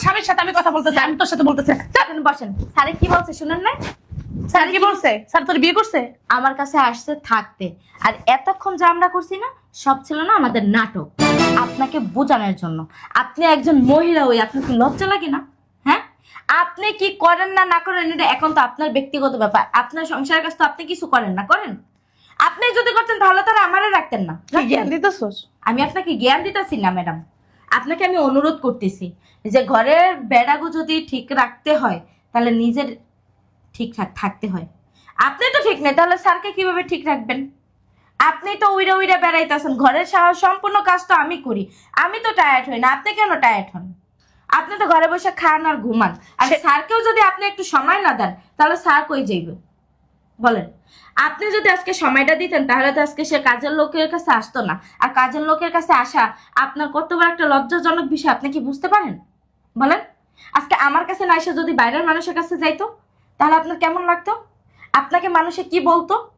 স্বামীর সাথে আমি কথা বলতেছি, আমি তোর সাথে বলতেছি না। চল। বসেন বসেন। স্যারে কি বলছে শুনেন না? স্যার কি বলছে? স্যার তোর বিয়ে করছে? আমার কাছে আসছে থাকতে, আর এতক্ষণ যা আমরা করছি না সব ছিল না আমাদের নাটক, আপনাকে বোঝানোর জন্য। আপনি একজন মহিলা হই আপনার কি লজ্জা লাগে না? হ্যাঁ, আপনি কি করেন না না করেন এটা এখন তো আপনার ব্যক্তিগত ব্যাপার। আপনার সংসারের কাছে তো আপনি কিছু করেন না, করেন? আপনি যদি করতেন তাহলে তো আর আমারে রাখতেন না। কি জ্ঞান দিতেছস? আমি আপনাকে জ্ঞান দিতেছি না ম্যাডাম, আপনাকে আমি অনুরোধ করতেছি যে ঘরের বেড়াগু যদি ঠিক রাখতে হয় তাহলে নিজের ঠিকঠাক থাকতে হয়। আপনি তো ঠিক নেই, তাহলে স্যারকে কিভাবে ঠিক রাখবেন? আপনি তো উইরা উইরা বেড়াইতেছেন, ঘরের সম্পূর্ণ কাজ তো আমি করি, আমি তো টায়ার্ড হই না, আপনি কেন টায়ার্ড হন? আপনি তো ঘরে বসে খান আর ঘুমান, আর স্যারকেও যদি আপনি একটু সময় না দেন তাহলে স্যার কই যাইবে বলেন? আপনি যদি আজকে সময়টা দিতেন তাহলে তো আজকে সে কাজের লোকের কাছে আসতো না, আর কাজের লোকের কাছে আসা আপনার কত বড় একটা লজ্জাজনক বিষয় আপনি কি বুঝতে পারেন বলেন? আজকে আমার কাছে না এসে যদি বাইরের মানুষের কাছে যাইতো তাহলে আপনার কেমন লাগতো? আপনাকে মানুষে কি বলতো?